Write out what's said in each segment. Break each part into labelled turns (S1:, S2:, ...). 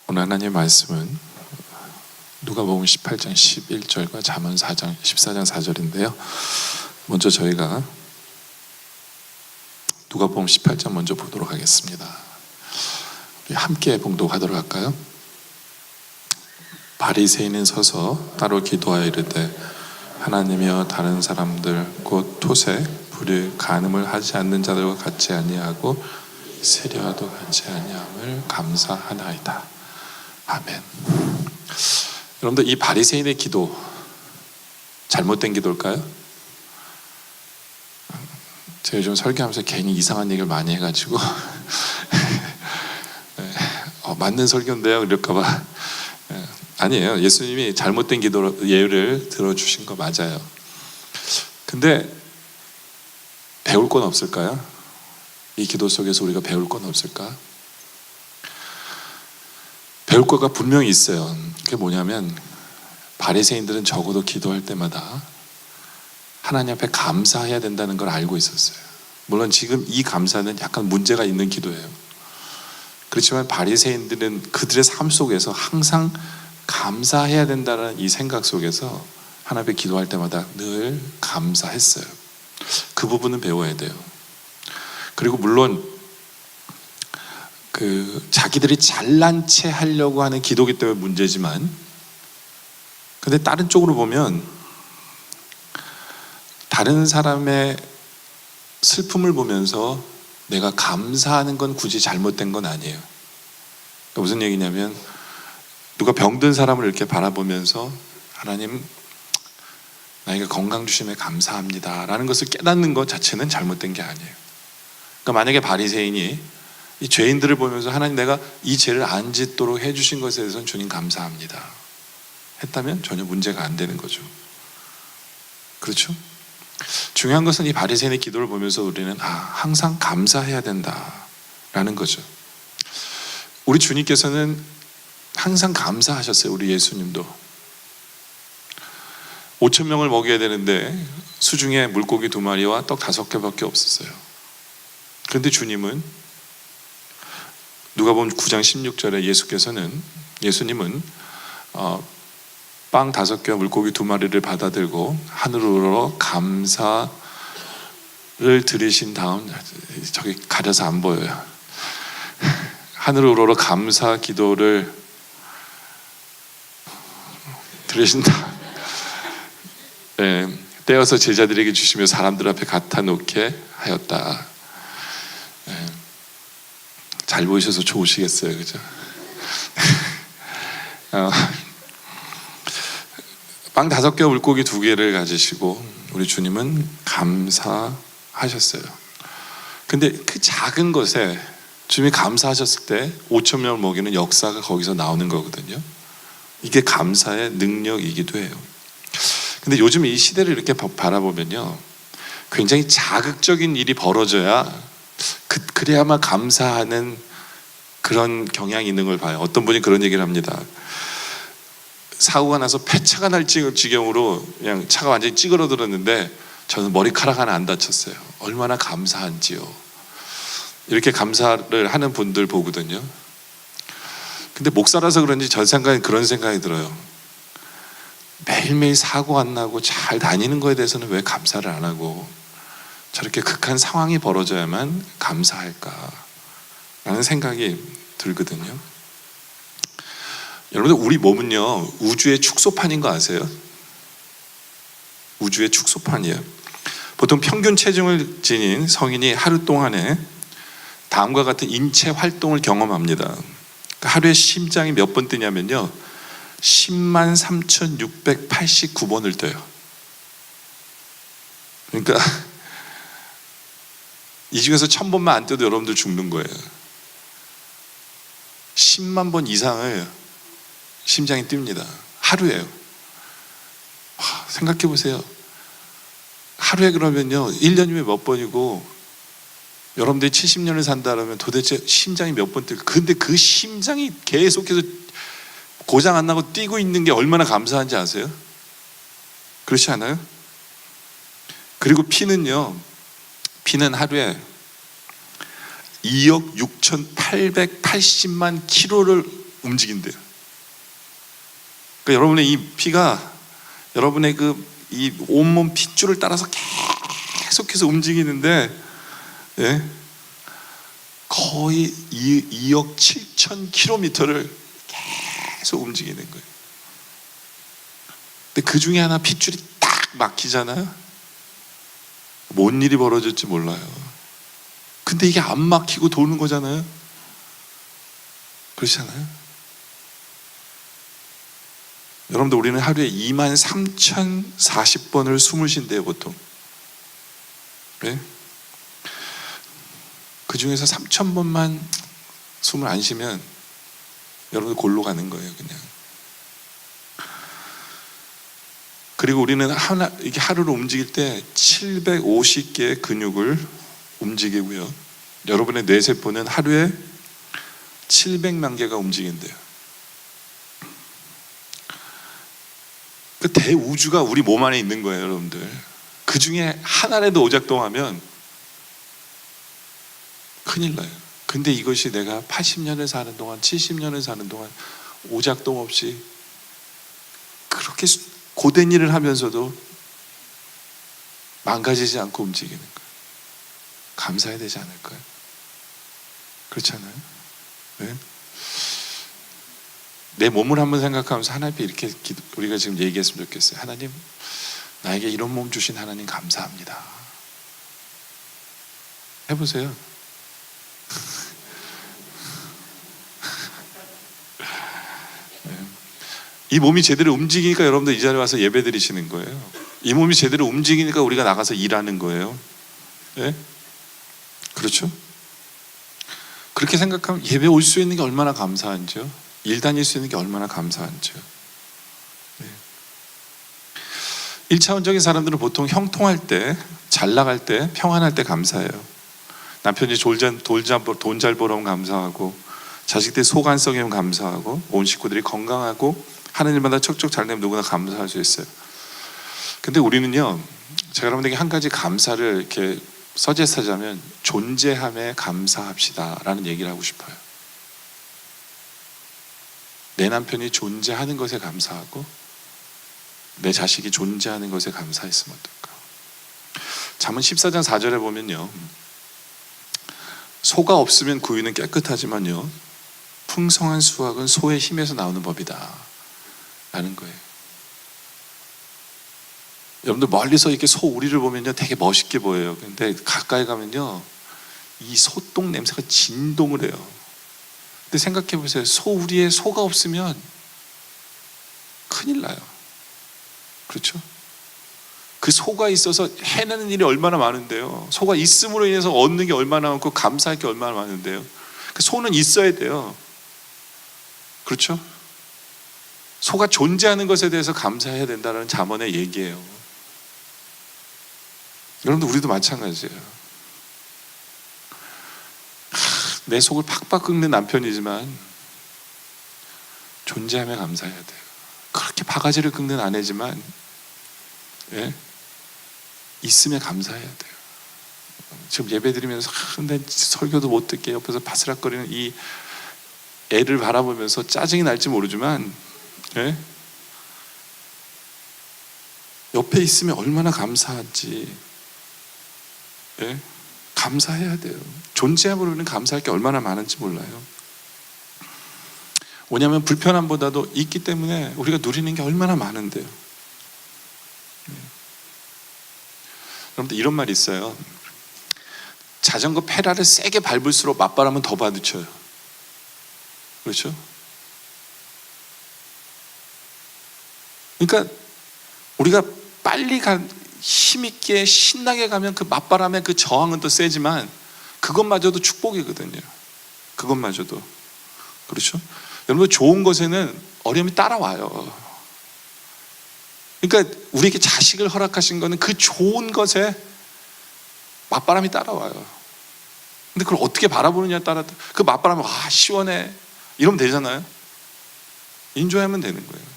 S1: 오늘 하나님의 말씀은 누가복음 18장 11절과 잠언 4장 14장 4절인데요. 먼저 저희가 누가복음 18장 먼저 보도록 하겠습니다. 우리 함께 봉독하도록 할까요? 바리새인은 서서 따로 기도하여 이르되 하나님이여 다른 사람들 곧 토색, 불의, 간음을 하지 않는 자들과 같이 아니하고 세려와도 같이 아니함을 감사하나이다. 아멘. 여러분들, 이 바리새인의 기도 잘못된 기도일까요? 제가 요즘 설교하면서 괜히 이상한 얘기를 많이 해가지고 맞는 설교인데요 이럴까봐. 아니에요. 예수님이 잘못된 기도 예를 들어주신 거 맞아요. 근데 배울 건 없을까요? 이 기도 속에서 우리가 배울 건 없을까? 배울 거가 분명히 있어요. 그게 뭐냐면 바리새인들은 적어도 기도할 때마다 하나님 앞에 감사해야 된다는 걸 알고 있었어요. 물론 지금 이 감사는 약간 문제가 있는 기도예요. 그렇지만 바리새인들은 그들의 삶 속에서 항상 감사해야 된다는 이 생각 속에서 하나님 앞에 기도할 때마다 늘 감사했어요. 그 부분은 배워야 돼요. 그리고 물론 자기들이 잘난 체 하려고 하는 기도기 때문에 문제지만, 근데 다른 쪽으로 보면 다른 사람의 슬픔을 보면서 내가 감사하는 건 굳이 잘못된 건 아니에요. 그러니까 무슨 얘기냐면 누가 병든 사람을 이렇게 바라보면서 하나님 나에게 건강 주심에 감사합니다 라는 것을 깨닫는 것 자체는 잘못된 게 아니에요. 그러니까 만약에 바리새인이 이 죄인들을 보면서 하나님 내가 이 죄를 안 짓도록 해주신 것에 대해서는 주님 감사합니다 했다면 전혀 문제가 안 되는 거죠. 그렇죠? 중요한 것은 이 바리새인의 기도를 보면서 우리는 항상 감사해야 된다라는 거죠. 우리 주님께서는 항상 감사하셨어요. 우리 예수님도 5,000명을 먹여야 되는데 수중에 물고기 2마리와 떡 5개밖에 없었어요. 그런데 주님은 누가복음 9장 16절에 예수님은 빵 5개와 물고기 2마리를 받아들고 하늘으로 감사를 드리신 다음, 저기 가려서 안 보여요. 하늘으로 감사 기도를 드리신 다음 떼어서 제자들에게 주시며 사람들 앞에 갖다 놓게 하였다. 잘 보이셔서 좋으시겠어요, 그죠? 빵 5개와 물고기 2개를 가지시고 우리 주님은 감사하셨어요. 근데 그 작은 것에 주님이 감사하셨을 때 5,000명을 먹이는 역사가 거기서 나오는 거거든요. 이게 감사의 능력이기도 해요. 근데 요즘 이 시대를 이렇게 바라보면요, 굉장히 자극적인 일이 벌어져야 그래야만 감사하는 그런 경향이 있는 걸 봐요. 어떤 분이 그런 얘기를 합니다. 사고가 나서 폐차가 날 지경으로 그냥 차가 완전히 찌그러들었는데 저는 머리카락 하나 안 다쳤어요. 얼마나 감사한지요. 이렇게 감사를 하는 분들 보거든요. 근데 목사라서 그런지 저 생각엔 그런 생각이 들어요. 매일매일 사고 안 나고 잘 다니는 거에 대해서는 왜 감사를 안 하고 저렇게 극한 상황이 벌어져야만 감사할까 라는 생각이 들거든요. 여러분들, 우리 몸은요 우주의 축소판인 거 아세요? 우주의 축소판이에요. 보통 평균 체중을 지닌 성인이 하루 동안에 다음과 같은 인체 활동을 경험합니다. 그러니까 하루에 심장이 몇 번 뛰냐면요 103,689번을 뛰어요. 그러니까 이 중에서 1,000번만 안 뛰어도 여러분들 죽는 거예요. 10만 번 이상을 심장이 뜁니다. 하루에요. 생각해 보세요. 하루에 그러면요 1년이면 몇 번이고 여러분들이 70년을 산다 그러면 도대체 심장이 몇 번 뛰고, 근데 그 심장이 계속해서 고장 안 나고 뛰고 있는 게 얼마나 감사한지 아세요? 그렇지 않아요? 그리고 피는 하루에 2억 6,880만 킬로를 움직인대요. 그러니까 여러분의 이 피가 여러분의 이 온몸 핏줄을 따라서 계속해서 움직이는데, 예? 거의 2억 7천 킬로미터를 계속 움직이는 거예요. 근데 그 중에 하나 핏줄이 딱 막히잖아요. 뭔 일이 벌어질지 몰라요. 근데 이게 안 막히고 도는 거잖아요. 그렇잖아요. 여러분들, 우리는 하루에 23,040번을 숨을 쉰대요, 보통. 네? 그 중에서 3,000번만 숨을 안 쉬면 여러분들 골로 가는 거예요, 그냥. 그리고 우리는 이게 하루를 움직일 때 750개의 근육을 움직이고요. 여러분의 뇌세포는 하루에 700만 개가 움직인대요. 그 대우주가 우리 몸 안에 있는 거예요, 여러분들. 그 중에 하나라도 오작동하면 큰일 나요. 근데 이것이 내가 80년을 사는 동안, 70년을 사는 동안 오작동 없이 그렇게 고된 일을 하면서도 망가지지 않고 움직이는 거예요. 감사해야 되지 않을까요? 그렇잖아요. 네? 내 몸을 한번 생각하면서 하나님 앞에 이렇게 우리가 지금 얘기했으면 좋겠어요. 하나님, 나에게 이런 몸 주신 하나님 감사합니다. 해보세요. 네. 이 몸이 제대로 움직이니까 여러분들 이 자리에 와서 예배 드리시는 거예요. 이 몸이 제대로 움직이니까 우리가 나가서 일하는 거예요. 네? 그렇죠? 그렇게 생각하면 예배 올 수 있는 게 얼마나 감사한지요. 일 다닐 수 있는 게 얼마나 감사한지요. 네. 1차원적인 사람들은 보통 형통할 때, 잘 나갈 때, 평안할 때 감사해요. 남편이 돈 잘 벌어오면 감사하고, 자식들이 소관성이면 감사하고, 온 식구들이 건강하고 하는 일마다 척척 잘 되면 누구나 감사할 수 있어요. 근데 우리는요, 제가 여러분에게 한 가지 감사를 이렇게 서제스하자면 존재함에 감사합시다 라는 얘기를 하고 싶어요. 내 남편이 존재하는 것에 감사하고 내 자식이 존재하는 것에 감사했으면 어떨까. 잠언 14장 4절에 보면요, 소가 없으면 구유는 깨끗하지만요, 풍성한 수확은 소의 힘에서 나오는 법이다 라는 거예요. 여러분들 멀리서 이렇게 소 우리를 보면요 되게 멋있게 보여요. 근데 가까이 가면요 이 소똥 냄새가 진동을 해요. 근데 생각해 보세요. 소 우리에 소가 없으면 큰일 나요. 그렇죠? 그 소가 있어서 해내는 일이 얼마나 많은데요. 소가 있음으로 인해서 얻는 게 얼마나 많고 감사할 게 얼마나 많은데요. 그 소는 있어야 돼요. 그렇죠? 소가 존재하는 것에 대해서 감사해야 된다는 잠언의 얘기예요. 여러분들, 우리도 마찬가지예요. 내 속을 팍팍 긁는 남편이지만 존재함에 감사해야 돼요. 그렇게 바가지를 긁는 아내지만 예? 있음에 감사해야 돼요. 지금 예배 드리면서 내 설교도 못 듣게 옆에서 바스락거리는 이 애를 바라보면서 짜증이 날지 모르지만 예? 옆에 있으면 얼마나 감사한지 예? 감사해야 돼요. 존재함으로는 감사할 게 얼마나 많은지 몰라요. 왜냐하면 불편함보다도 있기 때문에 우리가 누리는 게 얼마나 많은데요. 여러분들, 이런 말이 있어요. 자전거 페달을 세게 밟을수록 맞바람은 더 받으쳐요. 그렇죠? 그러니까 우리가 빨리 힘있게 신나게 가면 그 맞바람의 그 저항은 더 세지만 그것마저도 축복이거든요. 그것마저도. 그렇죠? 여러분, 좋은 것에는 어려움이 따라와요. 그러니까 우리에게 자식을 허락하신 거는 그 좋은 것에 맞바람이 따라와요. 근데 그걸 어떻게 바라보느냐에 따라 그 맞바람이 와 시원해 이러면 되잖아요. 인조하면 되는 거예요.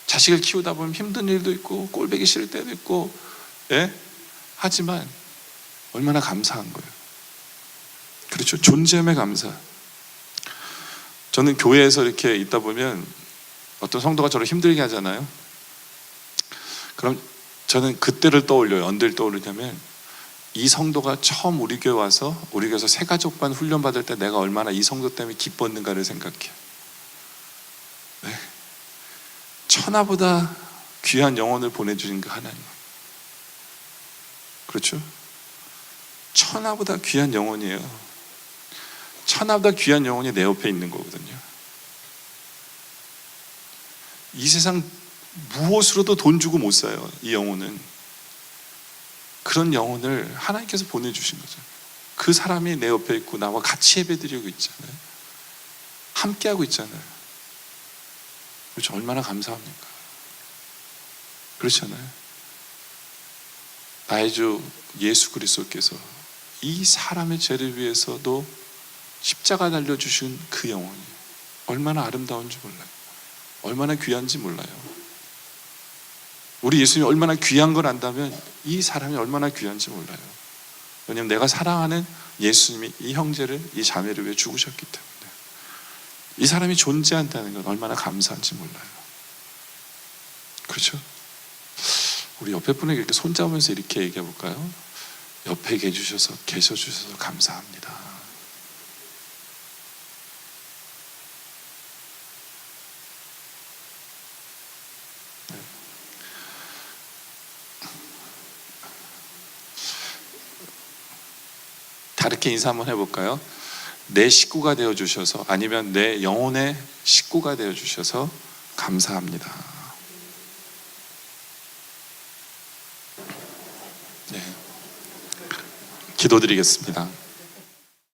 S1: 자식을 키우다 보면 힘든 일도 있고 꼴보기 싫을 때도 있고 예? 하지만 얼마나 감사한 거예요. 그렇죠? 존재함에 감사. 저는 교회에서 이렇게 있다 보면 어떤 성도가 저를 힘들게 하잖아요. 그럼 저는 그때를 떠올려요. 언제를 떠오르냐면 이 성도가 처음 우리 교회 와서 우리 교회에서 새가족반 훈련 받을 때 내가 얼마나 이 성도 때문에 기뻤는가를 생각해요. 네. 천하보다 귀한 영혼을 보내주신 그 하나님. 그렇죠? 천하보다 귀한 영혼이에요. 천하보다 귀한 영혼이 내 옆에 있는 거거든요. 이 세상 무엇으로도 돈 주고 못 사요. 이 영혼은. 그런 영혼을 하나님께서 보내주신 거죠. 그 사람이 내 옆에 있고 나와 같이 예배드리고 있잖아요. 함께하고 있잖아요. 그렇죠? 얼마나 감사합니까? 그렇잖아요. 나의 주 예수 그리스도께서 이 사람의 죄를 위해서도 십자가 달려주신 그 영혼이 얼마나 아름다운지 몰라요. 얼마나 귀한지 몰라요. 우리 예수님이 얼마나 귀한 걸 안다면 이 사람이 얼마나 귀한지 몰라요. 왜냐하면 내가 사랑하는 예수님이 이 형제를, 이 자매를 위해 죽으셨기 때문에 이 사람이 존재한다는 건 얼마나 감사한지 몰라요. 그렇죠? 우리 옆에 분에게 이렇게 손잡으면서 이렇게 얘기해 볼까요? 옆에 계셔 주셔서 감사합니다. 다르게 인사 한번 해볼까요? 내 식구가 되어주셔서, 아니면 내 영혼의 식구가 되어주셔서 감사합니다. 네. 기도드리겠습니다.